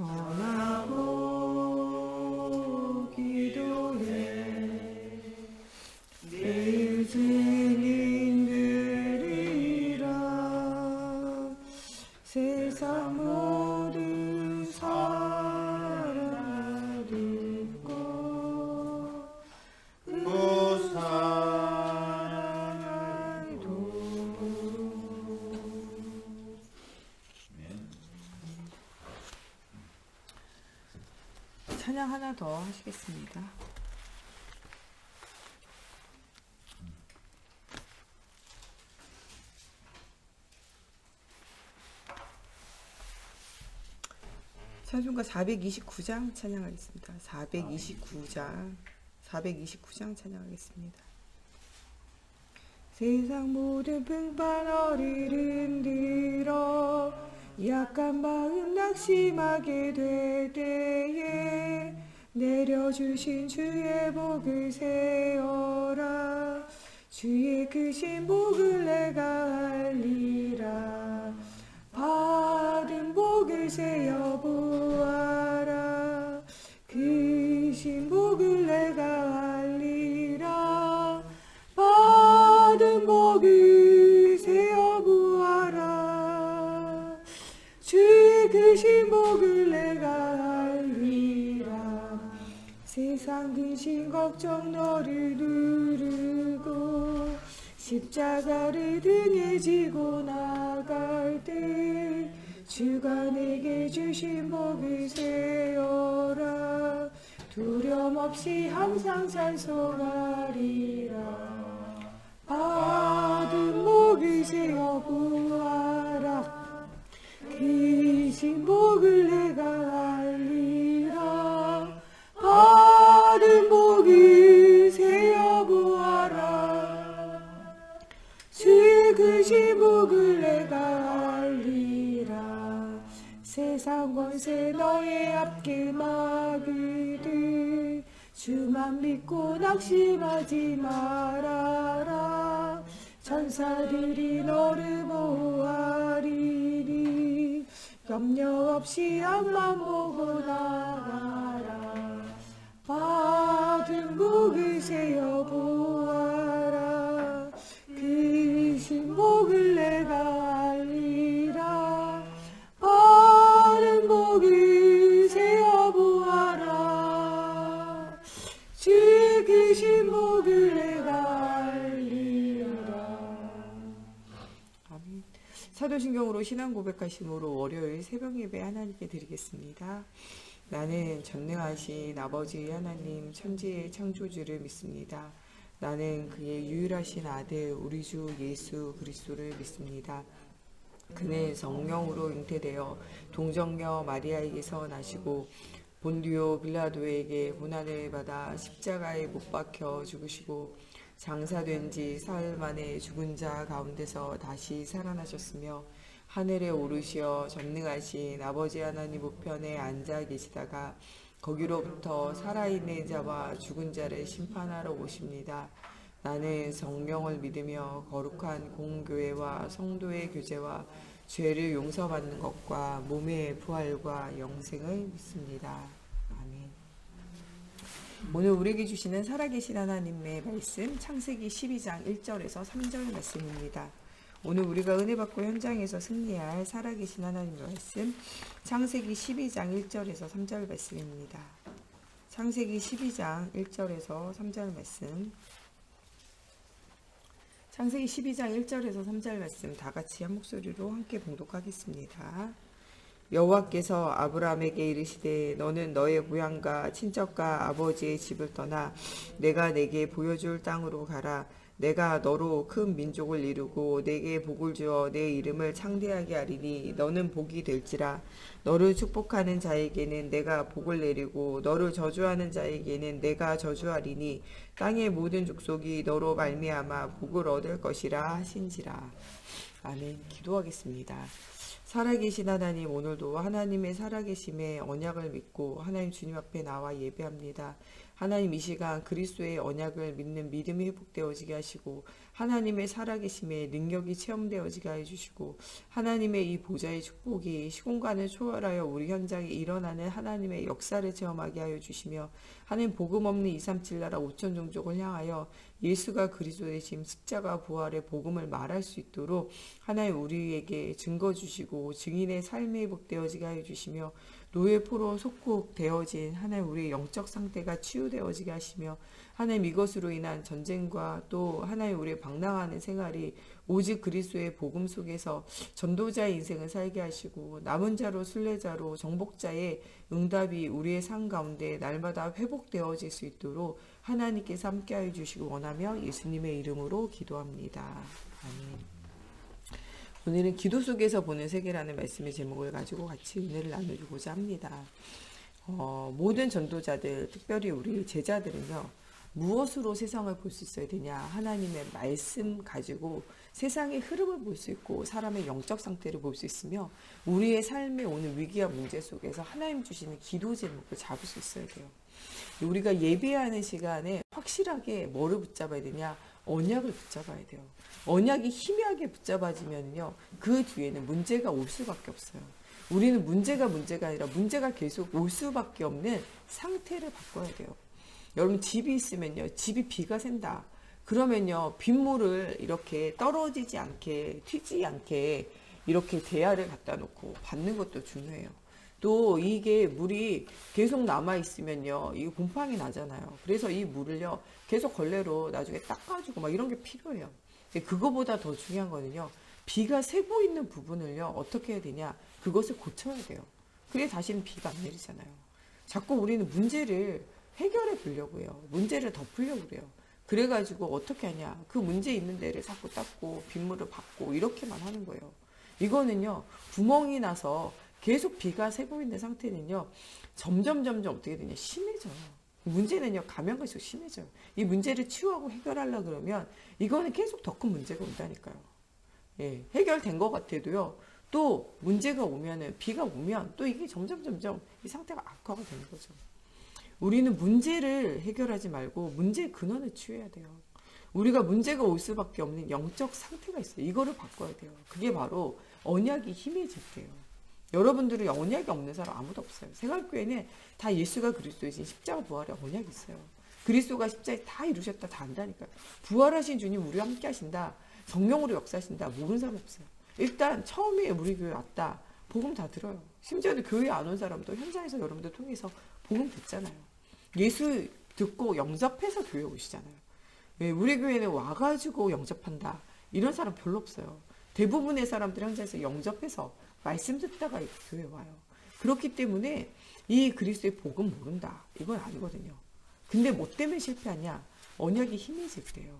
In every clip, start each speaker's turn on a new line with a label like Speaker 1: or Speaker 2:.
Speaker 1: 전하고 기도해 내 증인들이라 세상 모든 사람을 믿고 그 사랑을 찬양 하나 더 하시겠습니다. 찬송가 429장 찬양하겠습니다. 429장 찬양하겠습니다. 세상 모든 평판 어리른 들어 약한 마음 낙심하게 될 때에 내려주신 주의 복을 세어라. 주의 크신 복을 내가 알리라. 받은 복을 세어 보아라. 크신 복을 내가 알리라. 받은 복을 세어 보아라. 주의 크신 복을 내가 알리라. 세상 근심 걱정 너를 누르고 십자가를 등에 지고 나갈 때 주가 내게 주신 복을 세어라. 두려움 없이 항상 찬송하리라. 받은 복을 세어 보아라. 크신 복을 내가 알리라. 받은 복을 세어 보아라. 주의 크신 복을 내가 알리라. 세상 권세 너의 앞길 막으되 주만 믿고 낙심하지 말아라. 천사들이 너를 보호하리니 염려 없이 앞만 보고 나가라. 받은 복을 세어 보아라. 크신 복을 내가 알리라. 받은 복을 세어 보아라. 주의 크신 복을 내가 알리라. 아멘. 사도신경으로 신앙 고백하심으로 월요일 새벽 예배 하나님께 드리겠습니다. 나는 전능하신 아버지 하나님 천지의 창조주를 믿습니다. 나는 그의 유일하신 아들 우리 주 예수 그리스도를 믿습니다. 그는 성령으로 잉태되어 동정녀 마리아에게서 나시고 본디오 빌라도에게 고난을 받아 십자가에 못 박혀 죽으시고 장사된 지 사흘 만에 죽은 자 가운데서 다시 살아나셨으며 하늘에 오르시어 전능하신 아버지 하나님 우편에 앉아 계시다가 거기로부터 살아있는 자와 죽은 자를 심판하러 오십니다. 나는 성령을 믿으며 거룩한 공교회와 성도의 교제와 죄를 용서받는 것과 몸의 부활과 영생을 믿습니다. 아멘. 오늘 우리에게 주시는 살아계신 하나님의 말씀 창세기 12장 1절에서 3절 말씀입니다. 오늘 우리가 은혜 받고 현장에서 승리할 살아계신 하나님의 말씀 창세기 12장 1절에서 3절 말씀입니다. 창세기 12장 1절에서 3절 말씀 창세기 12장 1절에서 3절 말씀 다 같이 한 목소리로 함께 봉독하겠습니다. 여호와께서 아브라함에게 이르시되 너는 너의 고향과 친척과 아버지의 집을 떠나 내가 내게 보여줄 땅으로 가라. 내가 너로 큰 민족을 이루고 내게 복을 주어 내 이름을 창대하게 하리니 너는 복이 될지라. 너를 축복하는 자에게는 내가 복을 내리고 너를 저주하는 자에게는 내가 저주하리니 땅의 모든 족속이 너로 말미암아 복을 얻을 것이라 하신지라. 아멘. 기도하겠습니다. 살아계신 하나님, 오늘도 하나님의 살아계심의 언약을 믿고 하나님 주님 앞에 나와 예배합니다. 하나님 이 시간 그리스도의 언약을 믿는 믿음이 회복되어지게 하시고 하나님의 살아계심에 능력이 체험되어지게 해주시고 하나님의 이 보좌의 축복이 시공간을 초월하여 우리 현장에 일어나는 하나님의 역사를 체험하게 하여 주시며 하나님 복음 없는 237 나라 5천 종족을 향하여 예수가 그리스도 되심 십자가 부활의 복음을 말할 수 있도록 하나님 우리에게 증거 주시고 증인의 삶이 회복되어지게 하여 주시며 노예 포로 속국되어진 하나님 우리의 영적 상태가 치유되어지게 하시며 하나님 이것으로 인한 전쟁과 또 하나님 우리의 방랑하는 생활이 오직 그리스도의 복음 속에서 전도자의 인생을 살게 하시고 남은 자로 순례자로 정복자의 응답이 우리의 삶 가운데 날마다 회복되어질 수 있도록 하나님께서 함께하여 주시고 원하며 예수님의 이름으로 기도합니다. 아멘. 오늘은 기도 속에서 보는 세계라는 말씀의 제목을 가지고 같이 은혜를 나누고자 합니다. 모든 전도자들, 특별히 우리 제자들은요, 무엇으로 세상을 볼 수 있어야 되냐? 하나님의 말씀 가지고 세상의 흐름을 볼 수 있고 사람의 영적 상태를 볼 수 있으며 우리의 삶에 오는 위기와 문제 속에서 하나님 주시는 기도 제목을 잡을 수 있어야 돼요. 우리가 예배하는 시간에 확실하게 뭐를 붙잡아야 되냐? 언약을 붙잡아야 돼요. 언약이 희미하게 붙잡아지면요, 그 뒤에는 문제가 올 수밖에 없어요. 우리는 문제가 아니라 문제가 계속 올 수밖에 없는 상태를 바꿔야 돼요. 여러분 집이 있으면요, 집이 비가 샌다. 그러면요, 빗물을 이렇게 떨어지지 않게, 튀지 않게 이렇게 대야를 갖다 놓고 받는 것도 중요해요. 또 이게 물이 계속 남아 있으면요, 이거 곰팡이 나잖아요. 그래서 이 물을요, 계속 걸레로 나중에 닦아주고 막 이런 게 필요해요. 그거보다 더 중요한 거는요, 비가 새고 있는 부분을요, 어떻게 해야 되냐, 그것을 고쳐야 돼요. 그래 다시는 비가 안 내리잖아요. 자꾸 우리는 문제를 해결해 보려고 해요. 문제를 덮으려고 그래요. 그래가지고 어떻게 하냐, 그 문제 있는 데를 자꾸 닦고 빗물을 받고 이렇게만 하는 거예요. 이거는요, 구멍이 나서 계속 비가 새고 있는 상태는요, 점점 어떻게 되냐, 심해져요. 문제는요, 가면 갈수록 심해져요. 이 문제를 치유하고 해결하려고 그러면 이거는 계속 더 큰 문제가 온다니까요. 예, 해결된 것 같아도요, 또 문제가 오면은, 비가 오면 또 이게 점점 이 상태가 악화가 되는 거죠. 우리는 문제를 해결하지 말고 문제의 근원을 치유해야 돼요. 우리가 문제가 올 수밖에 없는 영적 상태가 있어요. 이거를 바꿔야 돼요. 그게 바로 언약이 희미해질 때예요. 여러분들은 언약이 없는 사람 아무도 없어요. 생활교회는 다 예수가 그리스도이신 십자가 부활의 언약이 있어요. 그리스도가 십자가에 다 이루셨다 다 안다니까요. 부활하신 주님 우리와 함께 하신다. 성령으로 역사하신다. 모르는 사람 없어요. 일단 처음에 우리 교회 왔다. 복음 다 들어요. 심지어는 교회 안 온 사람도 현장에서 여러분들 통해서 복음 듣잖아요. 예수 듣고 영접해서 교회 오시잖아요. 우리 교회는 와가지고 영접한다. 이런 사람 별로 없어요. 대부분의 사람들이 현장에서 영접해서 말씀 듣다가 교회 와요. 그렇기 때문에 이 그리스도의 복음 모른다. 이건 아니거든요. 근데 뭐 때문에 실패하냐? 언약이 희미해질 때예요.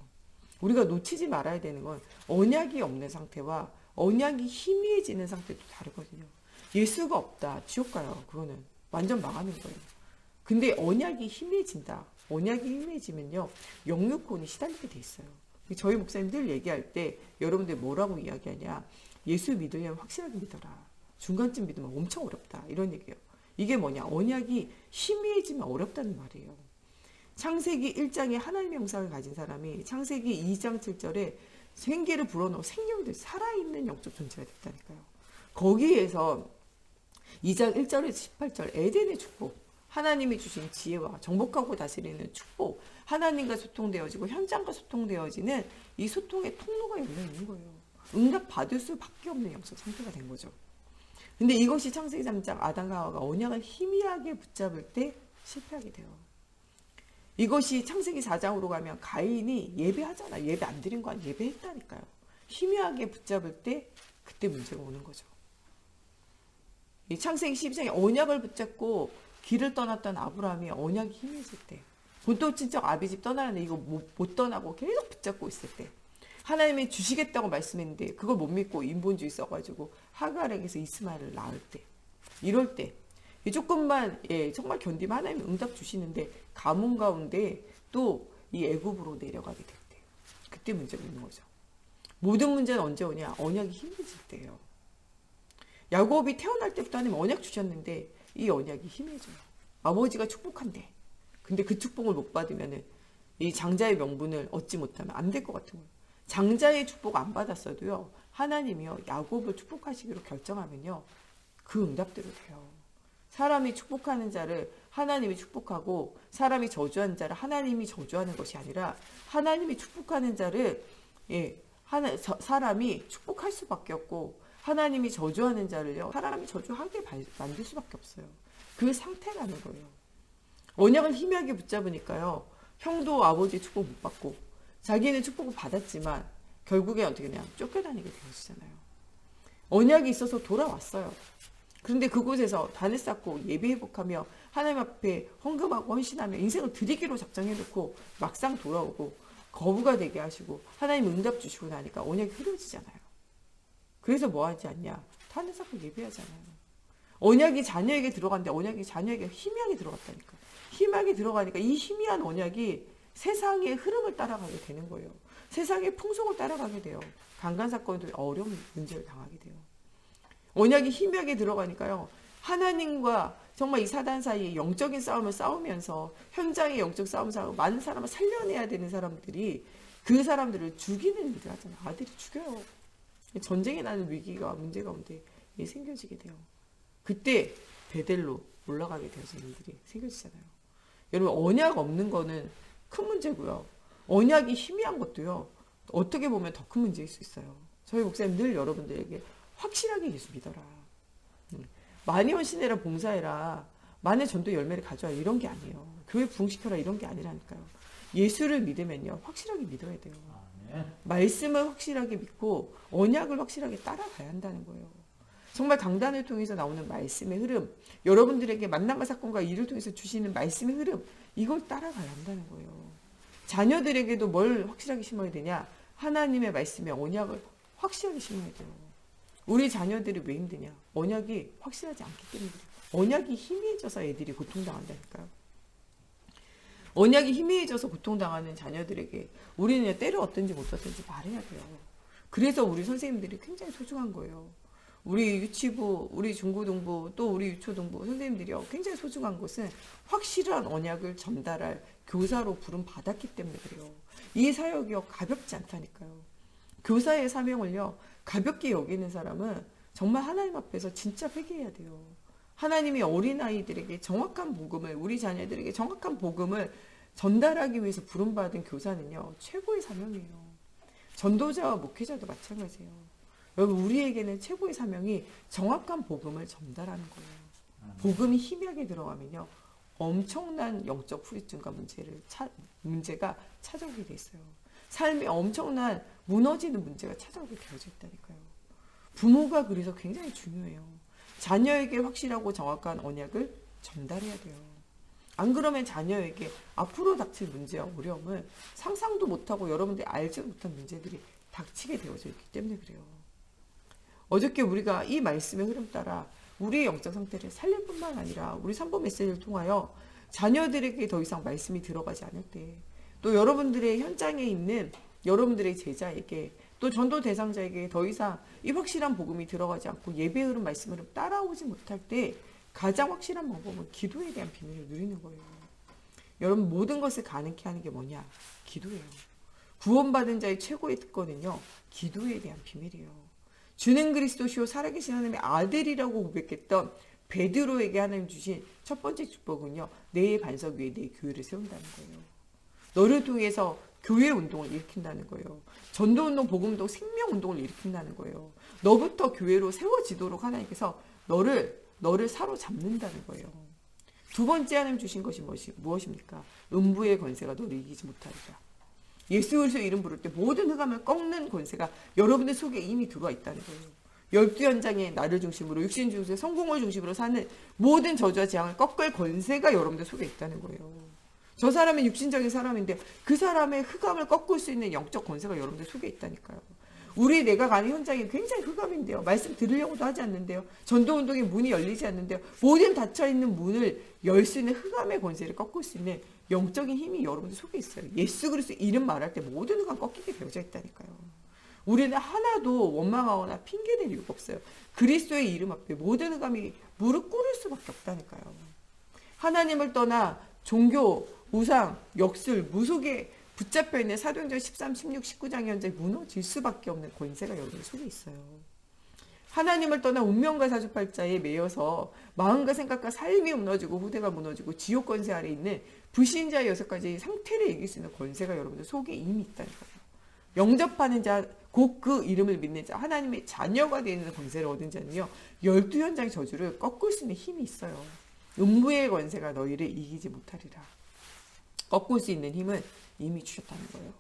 Speaker 1: 우리가 놓치지 말아야 되는 건 언약이 없는 상태와 언약이 희미해지는 상태도 다르거든요. 예수가 없다. 지옥 가요. 그거는 완전 망하는 거예요. 근데 언약이 희미해진다. 언약이 희미해지면요, 영육혼이 시달리게 돼 있어요. 저희 목사님 늘 얘기할 때 여러분들 뭐라고 이야기하냐, 예수 믿으려면 확실하게 믿어라. 중간쯤 믿으면 엄청 어렵다. 이런 얘기예요. 이게 뭐냐, 언약이 희미해지면 어렵다는 말이에요. 창세기 1장에 하나님의 형상을 가진 사람이 창세기 2장 7절에 생기를 불어넣어 생명이 돼 살아있는 영적 존재가 됐다니까요. 거기에서 2장 1절에서 18절 에덴의 축복, 하나님이 주신 지혜와 정복하고 다스리는 축복, 하나님과 소통되어지고 현장과 소통되어지는 이 소통의 통로가 열려있는 거예요. 응답 받을 수밖에 없는 영적 상태가 된 거죠. 근데 이것이 창세기 3장 아담과 하와가 언약을 희미하게 붙잡을 때 실패하게 돼요. 이것이 창세기 4장으로 가면 가인이 예배하잖아. 예배 안 드린 거 아니에요. 예배했다니까요. 희미하게 붙잡을 때 그때 문제가 오는 거죠. 이 창세기 12장에 언약을 붙잡고 길을 떠났던 아브라함이 언약이 희미해질 때, 본토 친척 아비집 떠나는데 이거 못 떠나고 계속 붙잡고 있을 때, 하나님이 주시겠다고 말씀했는데 그걸 못 믿고 인본주의 써가지고 하갈에게서 이스마엘을 낳을 때, 이럴 때 조금만 정말 견디면 하나님이 응답 주시는데 가뭄 가운데 또 이 애굽으로 내려가게 될 때, 그때 문제가 있는 거죠. 모든 문제는 언제 오냐? 언약이 희미해질 때예요. 야곱이 태어날 때부터 하나님 언약 주셨는데 이 언약이 희미해져요. 아버지가 축복한대. 근데 그 축복을 못 받으면 이 장자의 명분을 얻지 못하면 안 될 것 같은 거예요. 장자의 축복 안 받았어도요. 하나님이요. 야곱을 축복하시기로 결정하면요. 그 응답대로 돼요. 사람이 축복하는 자를 하나님이 축복하고 사람이 저주하는 자를 하나님이 저주하는 것이 아니라 하나님이 축복하는 자를 사람이 축복할 수밖에 없고 하나님이 저주하는 자를요. 사람이 저주하게 만들 수밖에 없어요. 그 상태라는 거예요. 언약을 희미하게 붙잡으니까요. 형도 아버지 축복 못 받고 자기는 축복을 받았지만 결국에 어떻게 그냥 쫓겨다니게 되었잖아요. 언약이 있어서 돌아왔어요. 그런데 그곳에서 단을 쌓고 예배회복하며 하나님 앞에 헌금하고 헌신하며 인생을 드리기로 작정해놓고 막상 돌아오고 거부가 되게 하시고 하나님 응답 주시고 나니까 언약이 흐려지잖아요. 그래서 뭐 하지 않냐? 단을 쌓고 예배하잖아요. 언약이 자녀에게 들어갔는데 언약이 자녀에게 희미하게 들어갔다니까. 희미하게 들어가니까 이 희미한 언약이 세상의 흐름을 따라가게 되는 거예요. 세상의 풍속을 따라가게 돼요. 강간사건도 어려운 문제를 당하게 돼요. 언약이 희미하게 들어가니까요. 하나님과 정말 이 사단 사이에 영적인 싸움을 싸우면서 현장의 영적 싸움을 싸우고 많은 사람을 살려내야 되는 사람들이 그 사람들을 죽이는 일을 하잖아요. 아들이 죽여요. 전쟁이 나는 위기가 문제 가운데 생겨지게 돼요. 그때 베델로 올라가게 되어서 일들이 생겨지잖아요. 여러분 언약 없는 거는 큰 문제고요. 언약이 희미한 것도요. 어떻게 보면 더 큰 문제일 수 있어요. 저희 목사님 늘 여러분들에게 확실하게 예수 믿어라. 많이 헌신해라 봉사해라. 만의 전도 열매를 가져와 이런 게 아니에요. 교회 부흥시켜라 이런 게 아니라니까요. 예수를 믿으면요. 확실하게 믿어야 돼요. 말씀을 확실하게 믿고 언약을 확실하게 따라가야 한다는 거예요. 정말 강단을 통해서 나오는 말씀의 흐름, 여러분들에게 만남과 사건과 일을 통해서 주시는 말씀의 흐름, 이걸 따라가야 한다는 거예요. 자녀들에게도 뭘 확실하게 심어야 되냐? 하나님의 말씀의 언약을 확실하게 심어야 돼요. 우리 자녀들이 왜 힘드냐? 언약이 확실하지 않기 때문에 그래요. 언약이 희미해져서 애들이 고통당한다니까요. 언약이 희미해져서 고통당하는 자녀들에게 우리는 때를 어떤지 못 어떤지 말해야 돼요. 그래서 우리 선생님들이 굉장히 소중한 거예요. 우리 유치부, 우리 중고등부, 또 우리 유초등부 선생님들이요. 굉장히 소중한 것은 확실한 언약을 전달할 교사로 부름 받았기 때문에 그래요. 이 사역이요. 가볍지 않다니까요. 교사의 사명을요. 가볍게 여기는 사람은 정말 하나님 앞에서 진짜 회개해야 돼요. 하나님이 어린아이들에게 정확한 복음을, 우리 자녀들에게 정확한 복음을 전달하기 위해서 부름받은 교사는요. 최고의 사명이에요. 전도자와 목회자도 마찬가지예요. 여러분 우리에게는 최고의 사명이 정확한 복음을 전달하는 거예요. 복음이 희미하게 들어가면요. 엄청난 영적 후유증과 문제가 찾아오게 돼 있어요. 삶에 엄청난 무너지는 문제가 찾아오게 되어져 있다니까요. 부모가 그래서 굉장히 중요해요. 자녀에게 확실하고 정확한 언약을 전달해야 돼요. 안 그러면 자녀에게 앞으로 닥칠 문제와 어려움을 상상도 못하고 여러분들이 알지도 못한 문제들이 닥치게 되어져 있기 때문에 그래요. 어저께 우리가 이 말씀의 흐름 따라 우리의 영적 상태를 살릴 뿐만 아니라 우리 산보 메시지를 통하여 자녀들에게 더 이상 말씀이 들어가지 않을 때, 또 여러분들의 현장에 있는 여러분들의 제자에게, 또 전도 대상자에게 더 이상 이 확실한 복음이 들어가지 않고 예배 흐름 말씀 흐름 따라오지 못할 때 가장 확실한 방법은 기도에 대한 비밀을 누리는 거예요. 여러분 모든 것을 가능케 하는 게 뭐냐? 기도예요. 구원받은 자의 최고의 특권은요. 기도에 대한 비밀이에요. 주는 그리스도시요 살아계신 하나님의 아들이라고 고백했던 베드로에게 하나님 주신 첫 번째 축복은요. 내 반석 위에 내 교회를 세운다는 거예요. 너를 통해서 교회 운동을 일으킨다는 거예요. 전도운동, 복음운동, 생명운동을 일으킨다는 거예요. 너부터 교회로 세워지도록 하나님께서 너를 사로잡는다는 거예요. 두 번째 하나님 주신 것이 무엇입니까? 음부의 권세가 너를 이기지 못하리라. 예수 그리스도의 이름 부를 때 모든 흑암을 꺾는 권세가 여러분의 속에 이미 들어와 있다는 거예요. 12연장의 나를 중심으로 육신 중심으로 성공을 중심으로 사는 모든 저주와 재앙을 꺾을 권세가 여러분들 속에 있다는 거예요. 저 사람은 육신적인 사람인데 그 사람의 흑암을 꺾을 수 있는 영적 권세가 여러분들 속에 있다니까요. 우리 내가 가는 현장이 굉장히 흑암인데요. 말씀 들으려고도 하지 않는데요. 전도운동의 문이 열리지 않는데요. 모든 닫혀있는 문을 열 수 있는 흑암의 권세를 꺾을 수 있는 영적인 힘이 여러분들 속에 있어요. 예수 그리스도 이름 말할 때 모든 흑암 꺾이게 되어져 있다니까요. 우리는 하나도 원망하거나 핑계댈 이유가 없어요. 그리스도의 이름 앞에 모든 흑암이 무릎 꿇을 수밖에 없다니까요. 하나님을 떠나 종교, 우상, 역술, 무속에 붙잡혀 있는 사도행전 13, 16, 19장 현재 무너질 수밖에 없는 권세가 여러분 속에 있어요. 하나님을 떠나 운명과 사주팔자에 매여서 마음과 생각과 삶이 무너지고 후대가 무너지고 지옥 권세 아래 있는 불신자의 6가지 상태를 이길 수 있는 권세가 여러분들 속에 이미 있다는 거예요. 영접하는 자, 곧 그 이름을 믿는 자, 하나님의 자녀가 되는 권세를 얻은 자는요, 12현장의 저주를 꺾을 수 있는 힘이 있어요. 음부의 권세가 너희를 이기지 못하리라. 꺾을 수 있는 힘은 이미 주셨다는 거예요.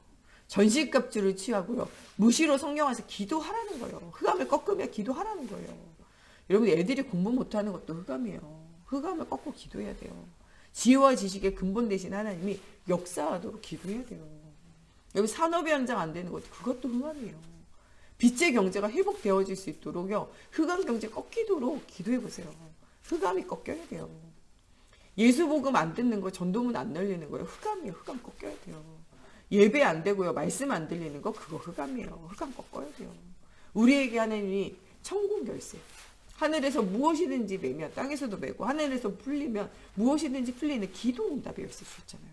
Speaker 1: 전시갑주를 취하고요, 무시로 성령 안에서 기도하라는 거예요. 흑암을 꺾으며 기도하라는 거예요. 여러분, 애들이 공부 못하는 것도 흑암이에요. 흑암을 꺾고 기도해야 돼요. 지혜와 지식의 근본 대신 하나님이 역사하도록 기도해야 돼요. 여기 산업의 현장 안 되는 것도 그것도 흑암이에요. 빛의 경제가 회복되어질 수 있도록요, 흑암 경제 꺾이도록 기도해 보세요. 흑암이 꺾여야 돼요. 예수 복음 안 듣는 거, 전도문 안 열리는 거예요. 흑암이에요. 흑암 꺾여야 돼요. 예배 안 되고요, 말씀 안 들리는 거, 그거 흑암이에요. 흑암 꺾어야 돼요. 우리에게 하나님이 천국 열쇠, 하늘에서 무엇이든지 매면 땅에서도 매고, 하늘에서 풀리면 무엇이든지 풀리는 기도 응답의 열쇠 주셨잖아요.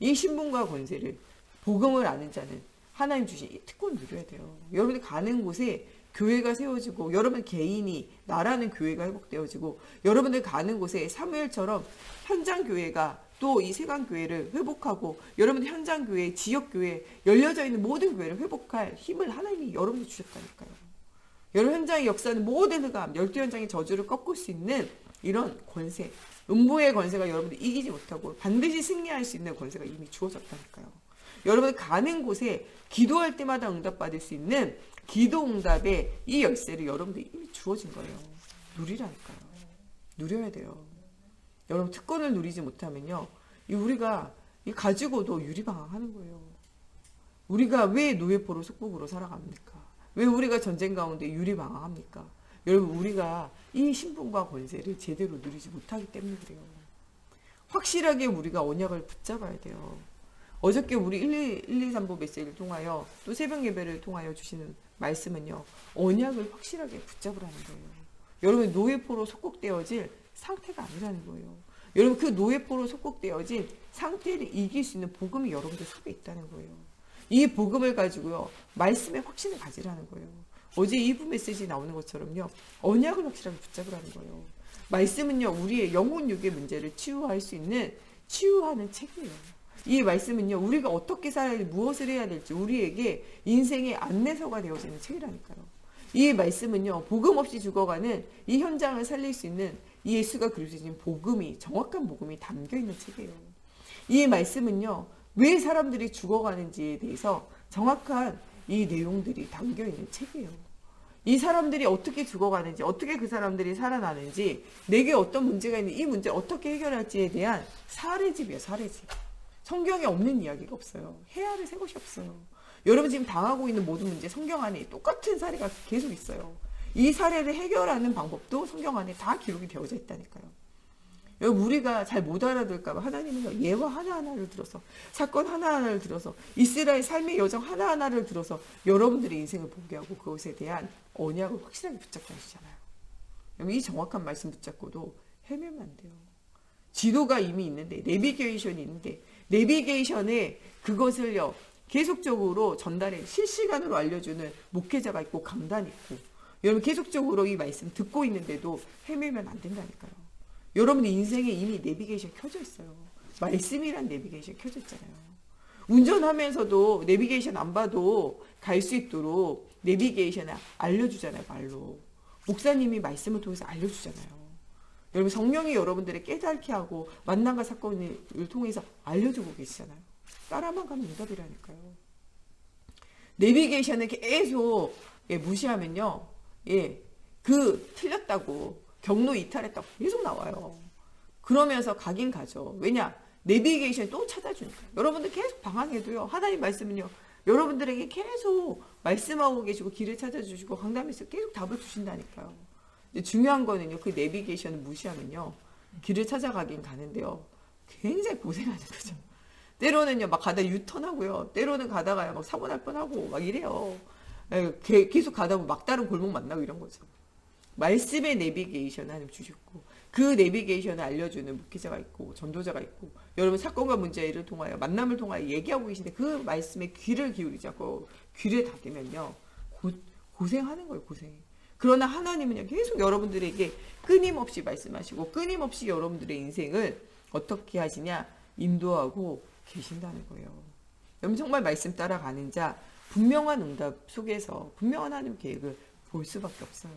Speaker 1: 이 신분과 권세를, 복음을 아는 자는 하나님 주신 이 특권을 누려야 돼요. 여러분이 가는 곳에 교회가 세워지고, 여러분 개인이 나라는 교회가 회복되어지고, 여러분들 가는 곳에 사무엘처럼 현장 교회가 또 이 세관 교회를 회복하고, 여러분들 현장 교회, 지역 교회, 열려져 있는 모든 교회를 회복할 힘을 하나님이 여러분들 주셨다니까요. 여러분 현장의 역사는 모든 흑암, 12현장의 저주를 꺾을 수 있는 이런 권세, 음부의 권세가 여러분들 이기지 못하고 반드시 승리할 수 있는 권세가 이미 주어졌다니까요. 여러분 가는 곳에 기도할 때마다 응답받을 수 있는 기도 응답의 이 열쇠를 여러분들 이미 주어진 거예요. 누리라니까요. 누려야 돼요. 여러분 특권을 누리지 못하면요, 우리가 가지고도 유리방황하는 거예요. 우리가 왜 노예포로 속국으로 살아갑니까? 왜 우리가 전쟁 가운데 유리방황합니까? 여러분 우리가 이 신분과 권세를 제대로 누리지 못하기 때문에 그래요. 확실하게 우리가 언약을 붙잡아야 돼요. 어저께 우리 123부 메시지를 통하여 또 새벽 예배를 통하여 주시는 말씀은요, 언약을 확실하게 붙잡으라는 거예요. 여러분 노예포로 속국되어질 상태가 아니라는 거예요. 여러분 그 노예포로 속국되어진 상태를 이길 수 있는 복음이 여러분들 속에 있다는 거예요. 이 복음을 가지고요, 말씀의 확신을 가지라는 거예요. 어제 2부 메시지 나오는 것처럼요, 언약을 확실하게 붙잡으라는 거예요. 말씀은요, 우리의 영혼 육의 문제를 치유할 수 있는 치유하는 책이에요. 이 말씀은요, 우리가 어떻게 살아야 될지, 무엇을 해야 될지 우리에게 인생의 안내서가 되어지는 책이라니까요. 이 말씀은요, 복음 없이 죽어가는 이 현장을 살릴 수 있는 이 예수가 그리스도인 복음이, 정확한 복음이 담겨 있는 책이에요. 이 말씀은요, 왜 사람들이 죽어가는지에 대해서 정확한 이 내용들이 담겨 있는 책이에요. 이 사람들이 어떻게 죽어가는지, 어떻게 그 사람들이 살아나는지, 내게 어떤 문제가 있는지, 이 문제를 어떻게 해결할지에 대한 사례집이에요. 사례집. 성경에 없는 이야기가 없어요. 헤아를 새 것이 없어요. 여러분 지금 당하고 있는 모든 문제, 성경 안에 똑같은 사례가 계속 있어요. 이 사례를 해결하는 방법도 성경 안에 다 기록이 되어져 있다니까요. 여러분 우리가 잘 못 알아들을까 봐 하나님은 예화 하나하나를 들어서, 사건 하나하나를 들어서, 이스라엘 삶의 여정 하나하나를 들어서 여러분들의 인생을 보게 하고 그것에 대한 언약을 확실하게 붙잡게 하시잖아요. 여러분 이 정확한 말씀 붙잡고도 헤매면 안 돼요. 지도가 이미 있는데, 내비게이션이 있는데, 내비게이션에 그것을요 계속적으로 전달해 실시간으로 알려주는 목회자가 있고 강단이 있고, 여러분 계속적으로 이 말씀 듣고 있는데도 헤매면 안 된다니까요. 여러분의 인생에 이미 내비게이션 켜져 있어요. 말씀이란 내비게이션 켜져 있잖아요. 운전하면서도 내비게이션 안 봐도 갈 수 있도록 내비게이션을 알려주잖아요. 말로. 목사님이 말씀을 통해서 알려주잖아요. 여러분 성령이 여러분들의 깨닫게 하고 만남과 사건을 통해서 알려주고 계시잖아요. 따라만 가면 응답이라니까요. 내비게이션을 계속 무시하면요, 틀렸다고, 경로 이탈했다고 계속 나와요. 그러면서 가긴 가죠. 왜냐? 내비게이션이 또 찾아주니까. 여러분들 계속 방황해도요, 하나님 말씀은요, 여러분들에게 계속 말씀하고 계시고 길을 찾아주시고 강단에서 계속 답을 주신다니까요. 중요한 거는요, 그 내비게이션을 무시하면요, 길을 찾아가긴 가는데요, 굉장히 고생하는 거죠. 때로는요, 막 가다 유턴하고요, 때로는 가다가요, 막 사고 날 뻔하고, 막 이래요. 계속 가다 보면 막다른 골목 만나고 이런 거죠. 말씀의 내비게이션 하나님 주셨고, 그 내비게이션을 알려주는 목회자가 있고 전도자가 있고 여러분 사건과 문제를 통하여 만남을 통하여 얘기하고 계신데 그 말씀에 귀를 기울이지 않고 귀를 닫으면요 고생하는 거예요. 고생. 그러나 하나님은요 계속 여러분들에게 끊임없이 말씀하시고 끊임없이 여러분들의 인생을 어떻게 하시냐 인도하고 계신다는 거예요. 여러분 정말 말씀 따라가는 자 분명한 응답 속에서 분명한 하나님 계획을 볼 수밖에 없어요.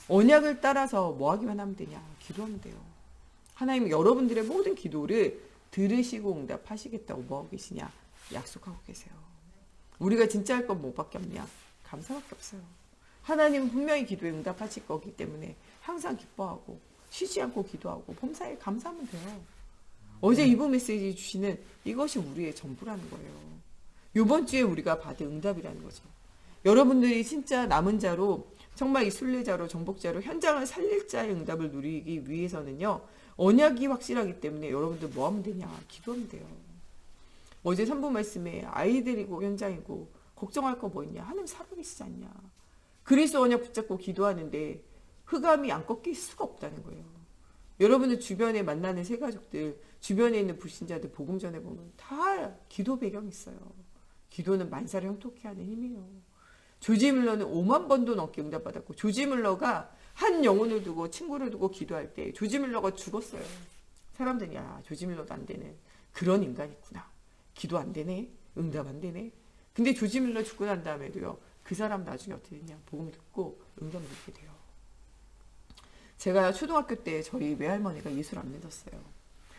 Speaker 1: 언약을 따라서 뭐 하기만 하면 되냐? 기도하면 돼요. 하나님은 여러분들의 모든 기도를 들으시고 응답하시겠다고 뭐 하고 계시냐? 약속하고 계세요. 우리가 진짜 할 건 뭐밖에 없냐? 감사밖에 없어요. 하나님은 분명히 기도에 응답하실 거기 때문에 항상 기뻐하고 쉬지 않고 기도하고 범사에 감사하면 돼요. 어제 이브 메시지 주시는 이것이 우리의 전부라는 거예요. 이번 주에 우리가 받은 응답이라는 거죠. 여러분들이 진짜 남은 자로 정말 이 순례자로 정복자로 현장을 살릴 자의 응답을 누리기 위해서는요. 언약이 확실하기 때문에 여러분들 뭐 하면 되냐? 기도하면 돼요. 어제 3부 말씀에 아이들이고 현장이고 걱정할 거 뭐 있냐? 하나님 살아계시지 않냐? 그리스도 언약 붙잡고 기도하는데 흑암이 안 꺾일 수가 없다는 거예요. 여러분들 주변에 만나는 새가족들, 주변에 있는 불신자들 복음 전해보면 다 기도 배경이 있어요. 기도는 만사를 형통케 하는 힘이에요. 조지 밀러는 5만 번도 넘게 응답받았고 조지 밀러가 한 영혼을 두고 친구를 두고 기도할 때 조지 밀러가 죽었어요. 사람들이 야 조지 밀러도 안 되는 그런 인간이 있구나. 기도 안 되네. 응답 안 되네. 근데 조지 밀러 죽고 난 다음에도요. 그 사람 나중에 어떻게 됐냐. 복음 듣고 응답 듣게 돼요. 제가 초등학교 때 저희 외할머니가 예수를 안 믿었어요.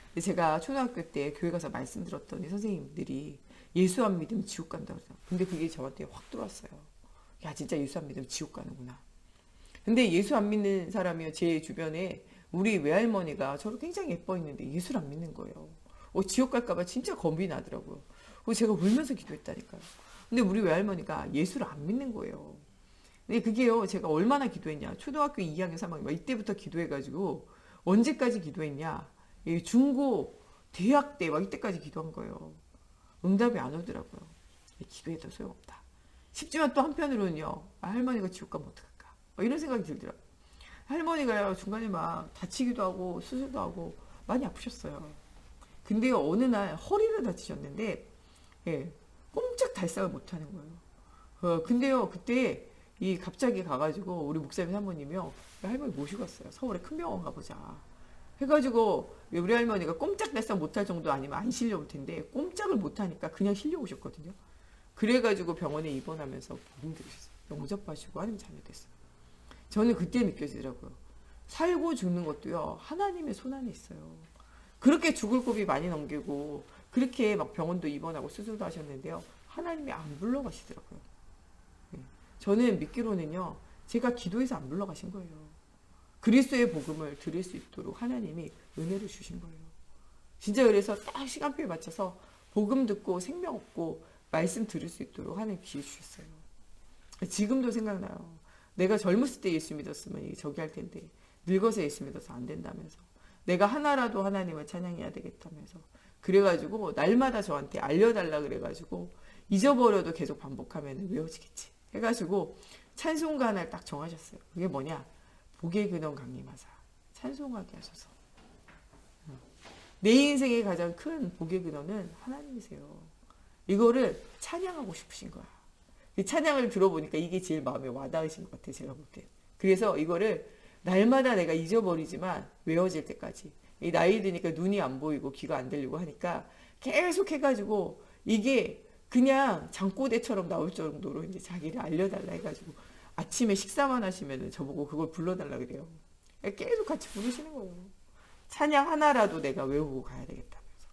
Speaker 1: 근데 제가 초등학교 때 교회 가서 말씀 들었더니 선생님들이 예수 안 믿으면 지옥 간다고 그러죠. 근데 그게 저한테 확 들어왔어요. 야 진짜 예수 안 믿으면 지옥 가는구나. 근데 예수 안 믿는 사람이요. 제 주변에 우리 외할머니가 저를 굉장히 예뻐했는데 예수를 안 믿는 거예요. 지옥 갈까봐 진짜 겁이 나더라고요. 제가 울면서 기도했다니까요. 근데 우리 외할머니가 예수를 안 믿는 거예요. 근데 그게요. 제가 얼마나 기도했냐. 초등학교 2학년 3학년 이때부터 기도해가지고 언제까지 기도했냐. 중고 대학 때 막 이때까지 기도한 거예요. 응답이 안 오더라고요. 기도해도 소용없다. 싶지만 또 한편으로는요. 할머니가 지옥 가면 어떡할까. 이런 생각이 들더라고요. 할머니가요. 중간에 막 다치기도 하고 수술도 하고 많이 아프셨어요. 근데요. 어느 날 허리를 다치셨는데 꼼짝 달싹을 못하는 거예요. 근데요. 그때 갑자기 가가지고 우리 목사님 사모님이요. 할머니 모시고 갔어요. 서울에 큰 병원 가보자. 해가지고 우리 할머니가 꼼짝달싹 못할 정도 아니면 안 실려올 텐데 꼼짝을 못하니까 그냥 실려오셨거든요. 그래가지고 병원에 입원하면서 복음 들으셨어요. 영접하시고 하나님 자녀됐어요. 저는 그때 느껴지더라고요. 살고 죽는 것도요. 하나님의 손 안에 있어요. 그렇게 죽을 고비 많이 넘기고 그렇게 막 병원도 입원하고 수술도 하셨는데요. 하나님이 안 불러가시더라고요. 저는 믿기로는요. 제가 기도해서 안 불러가신 거예요. 그리스도의 복음을 들을 수 있도록 하나님이 은혜를 주신 거예요. 진짜 그래서 딱 시간표에 맞춰서 복음 듣고 생명 얻고 말씀 들을 수 있도록 하나님 기회 주셨어요. 지금도 생각나요. 내가 젊었을 때 예수 믿었으면 저기 할 텐데 늙어서 예수 믿어서 안 된다면서 내가 하나라도 하나님을 찬양해야 되겠다면서 그래가지고 날마다 저한테 알려달라 그래가지고 잊어버려도 계속 반복하면 외워지겠지 해가지고 찬송가 하나를 딱 정하셨어요. 그게 뭐냐? 복의 근원 강림하사 찬송하게 하셔서 내 인생의 가장 큰 복의 근원은 하나님이세요. 이거를 찬양하고 싶으신 거야. 찬양을 들어보니까 이게 제일 마음에 와닿으신 것 같아요. 제가 볼 때. 그래서 이거를 날마다 내가 잊어버리지만 외워질 때까지 나이 드니까 눈이 안 보이고 귀가 안 들리고 하니까 계속 해가지고 이게 그냥 잠꼬대처럼 나올 정도로 이제 자기를 알려달라 해가지고 아침에 식사만 하시면 저보고 그걸 불러달라 그래요. 계속 같이 부르시는 거예요. 찬양 하나라도 내가 외우고 가야 되겠다면서.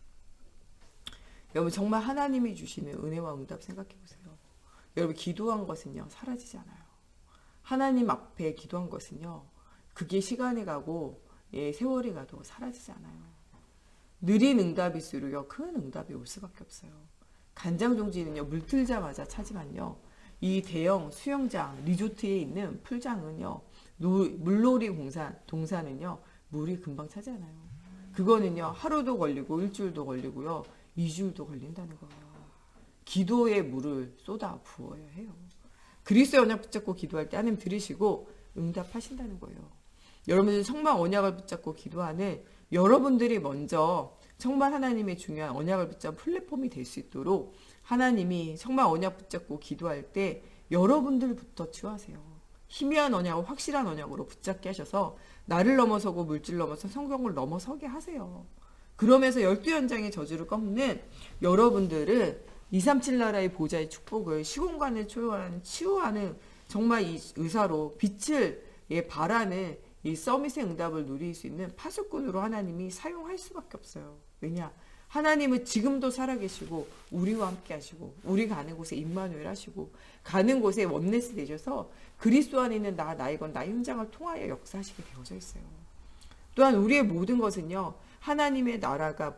Speaker 1: 여러분 정말 하나님이 주시는 은혜와 응답 생각해 보세요. 여러분 기도한 것은요 사라지지 않아요. 하나님 앞에 기도한 것은요 그게 시간이 가고 세월이 가도 사라지지 않아요. 느린 응답일수록요 큰 응답이 올 수밖에 없어요. 간장종지는요 물 틀자마자 차지만요 이 대형 수영장 리조트에 있는 풀장은요 물놀이 동산은요 물이 금방 차지 않아요. 그거는요 하루도 걸리고 일주일도 걸리고요 2주일도 걸린다는 거예요. 기도에 물을 쏟아 부어야 해요. 그리스도의 언약 붙잡고 기도할 때 하나님 들으시고 응답하신다는 거예요. 여러분들 정말 언약을 붙잡고 기도하는 여러분들이 먼저 정말 하나님의 중요한 언약을 붙잡은 플랫폼이 될 수 있도록 하나님이 정말 언약 붙잡고 기도할 때 여러분들부터 취하세요. 희미한 언약을 확실한 언약으로 붙잡게 하셔서 나를 넘어서고 물질 넘어서 성경을 넘어서게 하세요. 그러면서 12연장의 저주를 꺾는 여러분들은 237 나라의 보좌의 축복을 시공간을 치유하는 정말 이 의사로 빛을 바라는 이 서밋의 응답을 누릴 수 있는 파수꾼으로 하나님이 사용할 수밖에 없어요. 왜냐? 하나님은 지금도 살아계시고 우리와 함께 하시고 우리 가는 곳에 임마누엘 하시고 가는 곳에 원네스 되셔서 그리스도 안에 있는 나이건 나의 현장을 통하여 역사하시게 되어져 있어요. 또한 우리의 모든 것은요. 하나님의 나라가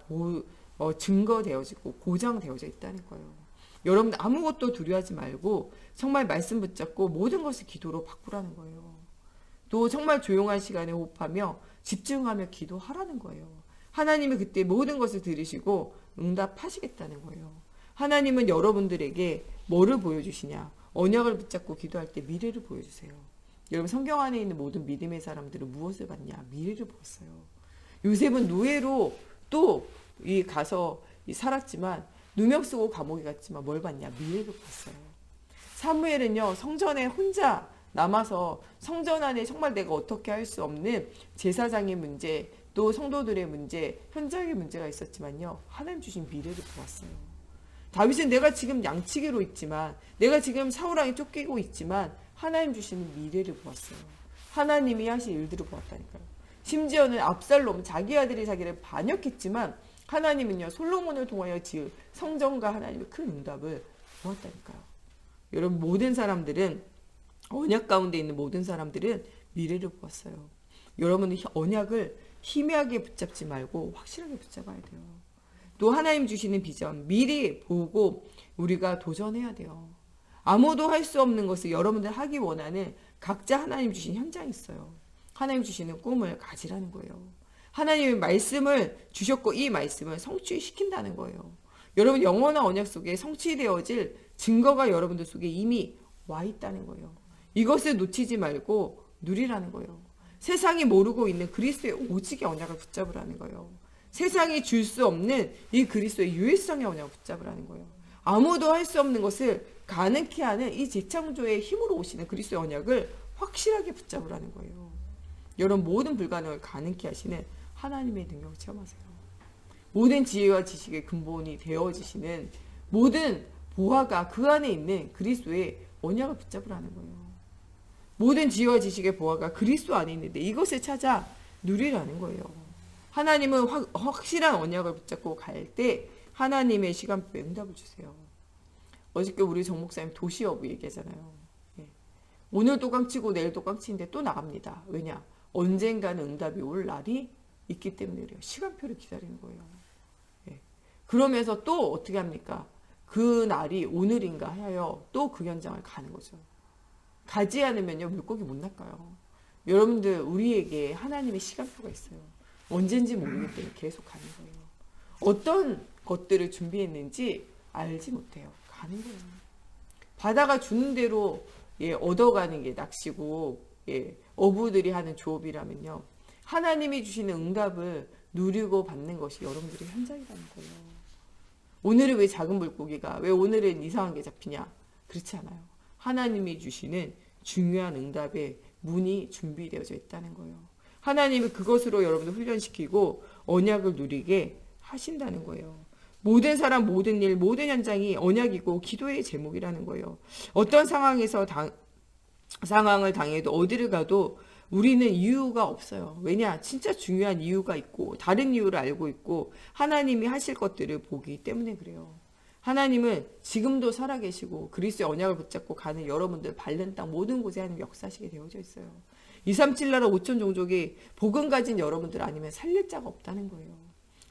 Speaker 1: 증거되어지고 고장되어져 있다는 거예요. 여러분 아무것도 두려워하지 말고 정말 말씀 붙잡고 모든 것을 기도로 바꾸라는 거예요. 또 정말 조용한 시간에 호흡하며 집중하며 기도하라는 거예요. 하나님은 그때 모든 것을 들으시고 응답하시겠다는 거예요. 하나님은 여러분들에게 뭐를 보여주시냐? 언약을 붙잡고 기도할 때 미래를 보여주세요. 여러분 성경 안에 있는 모든 믿음의 사람들은 무엇을 봤냐? 미래를 보았어요. 요셉은 노예로 또 가서 살았지만 누명 쓰고 감옥에 갔지만 뭘 봤냐? 미래를 봤어요. 사무엘은요 성전에 혼자 남아서 성전 안에 정말 내가 어떻게 할 수 없는 제사장의 문제 또 성도들의 문제 현장의 문제가 있었지만요 하나님 주신 미래를 보았어요. 다윗은 내가 지금 양치기로 있지만 내가 지금 사울왕에 쫓기고 있지만 하나님 주시는 미래를 보았어요. 하나님이 하신 일들을 보았다니까요. 심지어는 압살롬 자기 아들이 자기를 반역했지만 하나님은요 솔로몬을 통하여 지을 성전과 하나님의 큰 응답을 보았다니까요. 여러분 모든 사람들은 언약 가운데 있는 모든 사람들은 미래를 보았어요. 여러분은 언약을 희미하게 붙잡지 말고 확실하게 붙잡아야 돼요. 또 하나님 주시는 비전 미리 보고 우리가 도전해야 돼요. 아무도 할 수 없는 것을 여러분들 하기 원하는 각자 하나님 주신 현장이 있어요. 하나님 주시는 꿈을 가지라는 거예요. 하나님의 말씀을 주셨고 이 말씀을 성취시킨다는 거예요. 여러분 영원한 언약 속에 성취되어질 증거가 여러분들 속에 이미 와 있다는 거예요. 이것을 놓치지 말고 누리라는 거예요. 세상이 모르고 있는 그리스도의 오직의 언약을 붙잡으라는 거예요. 세상이 줄 수 없는 이 그리스도의 유일성의 언약을 붙잡으라는 거예요. 아무도 할 수 없는 것을 가능케 하는 이 재창조의 힘으로 오시는 그리스도의 언약을 확실하게 붙잡으라는 거예요. 여러분 모든 불가능을 가능케 하시는 하나님의 능력을 체험하세요. 모든 지혜와 지식의 근본이 되어지시는 모든 보화가 그 안에 있는 그리스도의 언약을 붙잡으라는 거예요. 모든 지혜와 지식의 보화가 그리스도 안에 있는데 이것을 찾아 누리라는 거예요. 하나님은 확실한 언약을 붙잡고 갈 때 하나님의 시간표에 응답을 주세요. 어저께 우리 정 목사님 도시여부 얘기하잖아요. 오늘 또 깡치고 내일 또 깡치는데 또 나갑니다. 왜냐? 언젠가는 응답이 올 날이 있기 때문에 그래요. 시간표를 기다리는 거예요. 그러면서 또 어떻게 합니까? 그 날이 오늘인가 하여 또 그 현장을 가는 거죠. 가지 않으면요 물고기 못 낚아요. 여러분들 우리에게 하나님의 시간표가 있어요. 언젠지 모르기 때문에 계속 가는 거예요. 어떤 것들을 준비했는지 알지 못해요. 가는 거예요. 바다가 주는 대로 얻어가는 게 낚시고 어부들이 하는 조업이라면요. 하나님이 주시는 응답을 누리고 받는 것이 여러분들의 현장이라는 거예요. 오늘은 왜 작은 물고기가 왜 오늘은 이상한 게 잡히냐? 그렇지 않아요. 하나님이 주시는 중요한 응답의 문이 준비되어져 있다는 거예요. 하나님이 그것으로 여러분을 훈련시키고 언약을 누리게 하신다는 거예요. 모든 사람, 모든 일, 모든 현장이 언약이고 기도의 제목이라는 거예요. 어떤 상황을 당해도 어디를 가도 우리는 이유가 없어요. 왜냐? 진짜 중요한 이유가 있고 다른 이유를 알고 있고 하나님이 하실 것들을 보기 때문에 그래요. 하나님은 지금도 살아계시고 그리스도의 언약을 붙잡고 가는 여러분들 밟는 땅 모든 곳에 하나님 역사하시게 되어져 있어요. 237 나라 5천 종족이 복음 가진 여러분들 아니면 살릴 자가 없다는 거예요.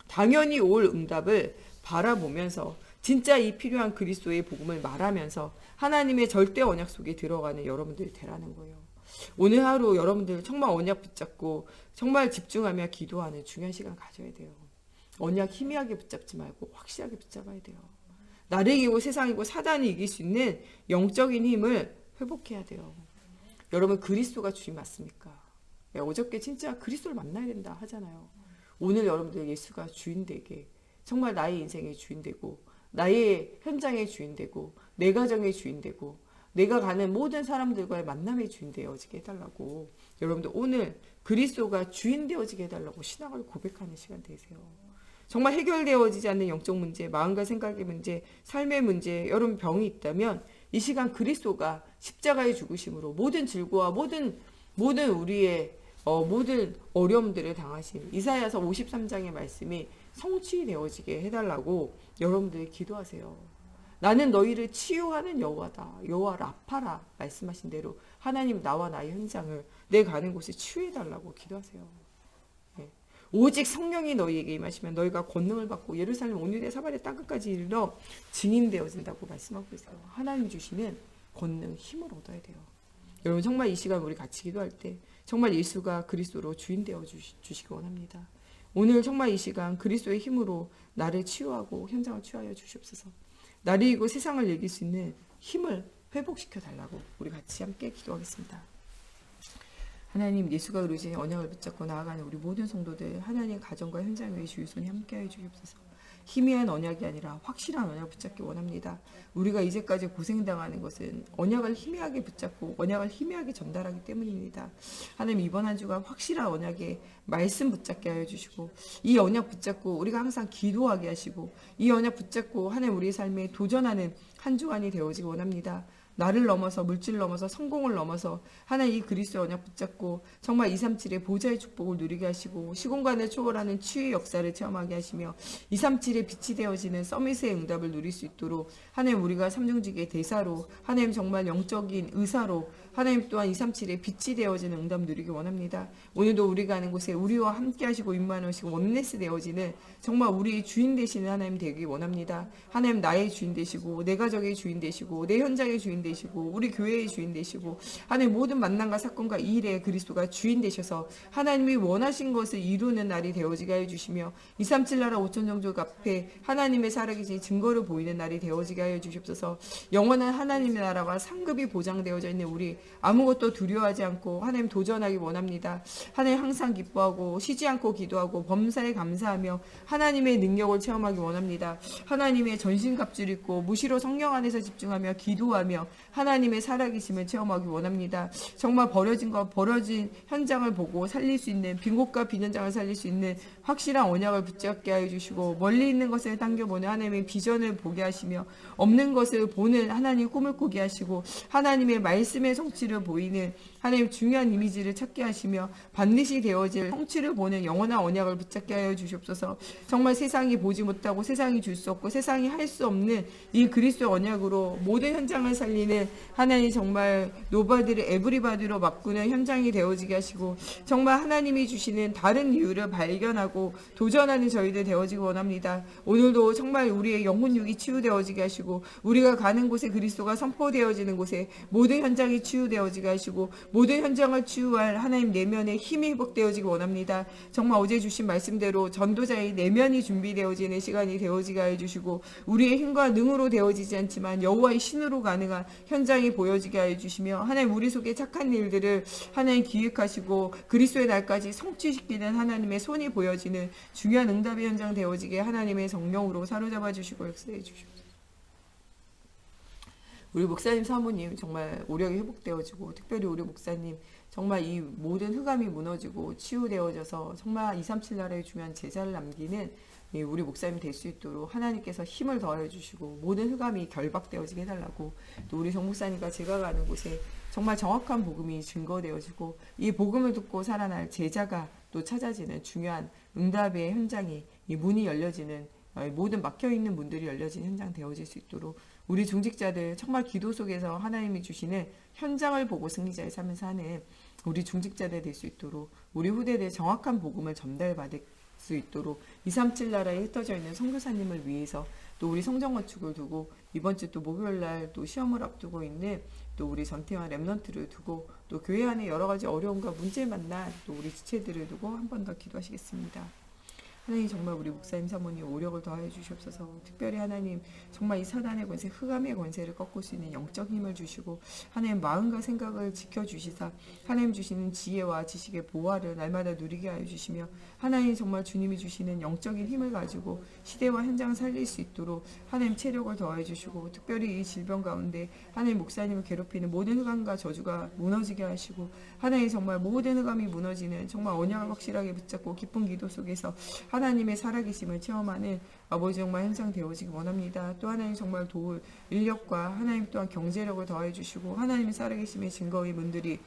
Speaker 1: 당연히 올 응답을 바라보면서 진짜 이 필요한 그리스도의 복음을 말하면서 하나님의 절대 언약 속에 들어가는 여러분들이 되라는 거예요. 오늘 하루 여러분들 정말 언약 붙잡고 정말 집중하며 기도하는 중요한 시간 가져야 돼요. 언약 희미하게 붙잡지 말고 확실하게 붙잡아야 돼요. 나를 이기고 세상이고 사단을 이길 수 있는 영적인 힘을 회복해야 돼요. 여러분 그리스도가 주인 맞습니까? 어저께 진짜 그리스도를 만나야 된다 하잖아요. 오늘 여러분들 예수가 주인 되게 정말 나의 인생의 주인 되고 나의 현장의 주인 되고 내 가정의 주인 되고 내가 가는 모든 사람들과의 만남의 주인 되어지게 해달라고 여러분들 오늘 그리스도가 주인 되어지게 해달라고 신앙을 고백하는 시간 되세요. 정말 해결되어지지 않는 영적 문제, 마음과 생각의 문제, 삶의 문제, 여러분 병이 있다면 이 시간 그리스도가 십자가의 죽으심으로 모든 질고와 모든 우리의 모든 어려움들을 당하신 이사야서 53장의 말씀이 성취되어지게 해달라고 여러분들이 기도하세요. 나는 너희를 치유하는 여호와다. 여호와 라파라 말씀하신 대로 하나님 나와 나의 현장을 내 가는 곳에 치유해달라고 기도하세요. 네. 오직 성령이 너희에게 임하시면 너희가 권능을 받고 예루살렘 온 유대 사마리아 땅끝까지 이르러 증인되어진다고 말씀하고 있어요. 하나님 주시는 권능 힘을 얻어야 돼요. 여러분 정말 이 시간 우리 같이 기도할 때 정말 예수가 그리스도로 주인 되어 주시기 원합니다. 오늘 정말 이 시간 그리스도의 힘으로 나를 치유하고 현장을 치유하여 주시옵소서. 나를 이고 세상을 이길 수 있는 힘을 회복시켜 달라고 우리 같이 함께 기도하겠습니다. 하나님 예수가 이루신 언약을 붙잡고 나아가는 우리 모든 성도들 하나님 가정과 현장 위에 주의 손이 함께하여 주옵소서. 희미한 언약이 아니라 확실한 언약을 붙잡기 원합니다. 우리가 이제까지 고생당하는 것은 언약을 희미하게 붙잡고 언약을 희미하게 전달하기 때문입니다. 하나님 이번 한 주간 확실한 언약의 말씀 붙잡게 하여 주시고 이 언약 붙잡고 우리가 항상 기도하게 하시고 이 언약 붙잡고 하나님 우리의 삶에 도전하는 한 주간이 되어지기 원합니다. 나를 넘어서 물질 넘어서 성공을 넘어서 하나님 이 그리스도의 언약 붙잡고 정말 237의 보좌의 축복을 누리게 하시고 시공간을 초월하는 치유의 역사를 체험하게 하시며 237의 빛이 되어지는 서밋의 응답을 누릴 수 있도록 하나님 우리가 삼중직의 대사로 하나님 정말 영적인 의사로 하나님 또한 237의 빛이 되어지는 응답 누리기 원합니다. 오늘도 우리가 가는 곳에 우리와 함께 하시고 임만하시고 원네스 되어지는 정말 우리의 주인 되시는 하나님 되기 원합니다. 하나님 나의 주인 되시고 내 가족의 주인 되시고 내 현장의 주인 되시고 우리 교회의 주인 되시고 하나님 모든 만남과 사건과 이 일에 그리스도가 주인 되셔서 하나님이 원하신 것을 이루는 날이 되어지게 하여 주시며 237 나라 5천 종족 앞에 하나님의 살아계신 증거를 보이는 날이 되어지게 하여 주시옵소서. 영원한 하나님의 나라가 상급이 보장되어져 있는 우리 아무것도 두려워하지 않고 하나님 도전하기 원합니다. 하나님 항상 기뻐하고 쉬지 않고 기도하고 범사에 감사하며 하나님의 능력을 체험하기 원합니다. 하나님의 전신갑주를 입고 무시로 성령 안에서 집중하며 기도하며 하나님의 살아계심을 체험하기 원합니다. 정말 버려진 현장을 보고 살릴 수 있는 빈 곳과 빈 현장을 살릴 수 있는 확실한 언약을 붙잡게 하여 주시고 멀리 있는 것을 당겨보는 하나님의 비전을 보게 하시며 없는 것을 보는 하나님의 꿈을 꾸게 하시고 하나님의 말씀의 성취를 보이는 하나님 중요한 이미지를 찾게 하시며 반드시 되어질 성취를 보는 영원한 언약을 붙잡게 하여 주시옵소서. 정말 세상이 보지 못하고 세상이 줄 수 없고 세상이 할 수 없는 이 그리스도의 언약으로 모든 현장을 살리는 하나님 정말 노바디를 에브리바디로 바꾸는 현장이 되어지게 하시고 정말 하나님이 주시는 다른 이유를 발견하고 도전하는 저희들 되어지기 원합니다. 오늘도 정말 우리의 영혼육이 치유되어지게 하시고 우리가 가는 곳에 그리스도가 선포되어지는 곳에 모든 현장이 치유되어지게 하시고 모든 현장을 치유할 하나님 내면의 힘이 회복되어지기 원합니다. 정말 어제 주신 말씀대로 전도자의 내면이 준비되어지는 시간이 되어지게 하여 주시고 우리의 힘과 능으로 되어지지 않지만 여호와의 신으로 가능한 현장이 보여지게 하여 주시며 하나님 우리 속에 착한 일들을 하나님 기획하시고 그리스도의 날까지 성취시키는 하나님의 손이 보여지는 중요한 응답의 현장 되어지게 하나님의 성령으로 사로잡아 주시고 역사해 주시옵소서. 우리 목사님 사모님 정말 오력이 회복되어지고 특별히 우리 목사님 정말 이 모든 흑암이 무너지고 치유되어져서 정말 237 나라의 중요한 제자를 남기는 우리 목사님 될 수 있도록 하나님께서 힘을 더하여 주시고 모든 흑암이 결박되어지게 해달라고 또 우리 정 목사님과 제가 가는 곳에 정말 정확한 복음이 증거되어지고 이 복음을 듣고 살아날 제자가 또 찾아지는 중요한 응답의 현장이 이 문이 열려지는 모든 막혀있는 문들이 열려진 현장 되어질 수 있도록 우리 중직자들 정말 기도 속에서 하나님이 주시는 현장을 보고 승리자의 삶을 사는 우리 중직자들 될 수 있도록 우리 후대들 정확한 복음을 전달받을 수 있도록 237 나라에 흩어져 있는 선교사님을 위해서 또 우리 성전 건축을 두고 이번 주 또 목요일날 또 시험을 앞두고 있는 또 우리 전태환 랩넌트를 두고 또 교회 안에 여러 가지 어려움과 문제를 만난 또 우리 지체들을 두고 한 번 더 기도하시겠습니다. 하나님 정말 우리 목사님 사모님 오력을 더하여 주시옵소서. 특별히 하나님 정말 이 사단의 권세, 흑암의 권세를 꺾을 수 있는 영적 힘을 주시고 하나님 마음과 생각을 지켜주시사 하나님 주시는 지혜와 지식의 보화를 날마다 누리게 하여 주시며 하나님 정말 주님이 주시는 영적인 힘을 가지고 시대와 현장을 살릴 수 있도록 하나님 체력을 더하여 주시고 특별히 이 질병 가운데 하나님 목사님을 괴롭히는 모든 흑암과 저주가 무너지게 하시고 하나님 정말 모든 흑암이 무너지는 정말 언약을 확실하게 붙잡고 깊은 기도 속에서 하나님의 살아계심을 체험하는 아버지 정말 현상되어지기 원합니다. 또 하나님 정말 도울 인력과 하나님 또한 경제력을 더해 주시고 하나님의 살아계심의 증거의 문들이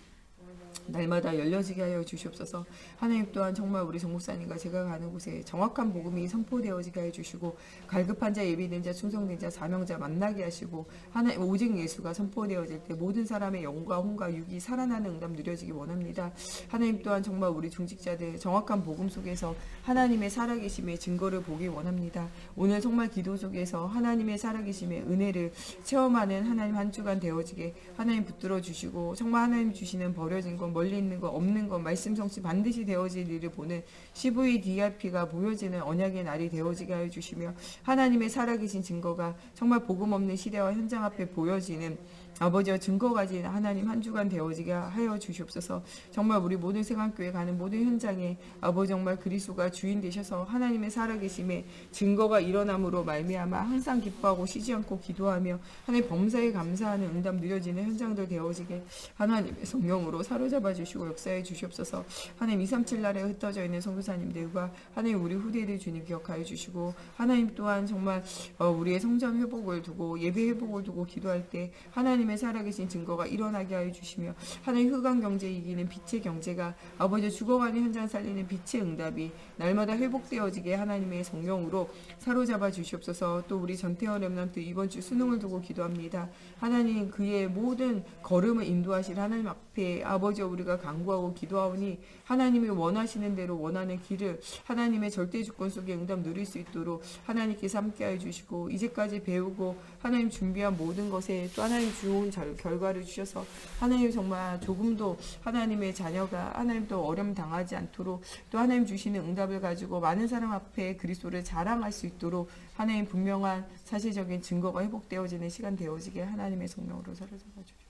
Speaker 1: 날마다 열려지게 하여 주시옵소서. 하나님 또한 정말 우리 정목사님과 제가 가는 곳에 정확한 복음이 선포되어지게 하여 주시고 갈급한 자, 예비된 자, 충성된 자, 사명자 만나게 하시고 하나님 오직 예수가 선포되어질 때 모든 사람의 영과 혼과 육이 살아나는 응답 누려지기 원합니다. 하나님 또한 정말 우리 중직자들 정확한 복음 속에서 하나님의 살아계심의 증거를 보기 원합니다. 오늘 정말 기도 속에서 하나님의 살아계심의 은혜를 체험하는 하나님 한 주간 되어지게 하나님 붙들어 주시고 정말 하나님 주시는 버려진 것 멀리 있는 것 없는 것 말씀 성취 반드시 되어질 일을 보는 CVDRP가 보여지는 언약의 날이 되어지게 하여 주시며 하나님의 살아계신 증거가 정말 복음 없는 시대와 현장 앞에 보여지는 아버지와 증거 가진 하나님 한 주간 되어지게 하여 주시옵소서. 정말 우리 모든 생활교회 가는 모든 현장에 아버지 정말 그리스도가 주인 되셔서 하나님의 살아계심의 증거가 일어남으로 말미암아 항상 기뻐하고 쉬지 않고 기도하며 하나님 범사에 감사하는 응답 누려지는 현장들 되어지게 하나님의 성령으로 사로잡아 주시고 역사해 주시옵소서. 하나님 237 날에 흩어져 있는 선교사님들과 하나님 우리 후대들 주님 기억하여 주시고 하나님 또한 정말 우리의 성전 회복을 두고 예배 회복을 두고 기도할 때 하나님의 살아계신 증거가 일어나게 하여 주시며 하나님 흑암 경제 이기는 빛의 경제가 아버지 죽어가는 현장 살리는 빛의 응답이 날마다 회복되어지게 하나님의 성령으로 사로잡아 주시옵소서. 또 우리 전태원 렘넌트 이번 주 수능을 두고 기도합니다. 하나님 그의 모든 걸음을 인도하실 하나님 앞에 아버지와 우리가 간구하고 기도하오니 하나님이 원하시는 대로 원하는 길을 하나님의 절대 주권 속에 응답 누릴 수 있도록 하나님께서 함께하여 주시고 이제까지 배우고 하나님 준비한 모든 것에 또 하나님 좋은 결과를 주셔서 하나님 정말 조금도 하나님의 자녀가 하나님 또 어려움 당하지 않도록 또 하나님 주시는 응답을 가지고 많은 사람 앞에 그리스도를 자랑할 수 있도록 하나님 분명한 사실적인 증거가 회복되어지는 시간 되어지게 하나님의 성령으로 사로잡아 주시옵소서.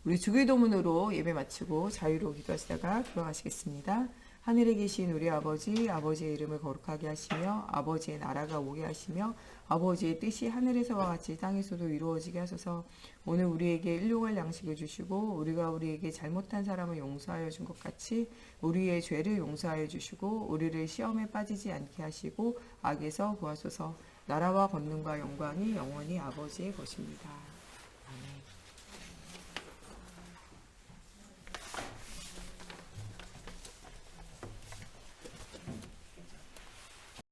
Speaker 1: 우리 주기도문으로 예배 마치고 자유로 기도하시다가 돌아가시겠습니다. 하늘에 계신 우리 아버지, 아버지의 이름을 거룩하게 하시며 아버지의 나라가 오게 하시며 아버지의 뜻이 하늘에서와 같이 땅에서도 이루어지게 하소서. 오늘 우리에게 일용할 양식을 주시고 우리가 우리에게 잘못한 사람을 용서하여 준 것 같이 우리의 죄를 용서하여 주시고 우리를 시험에 빠지지 않게 하시고 악에서 구하소서. 나라와 권능과 영광이 영원히 아버지의 것입니다.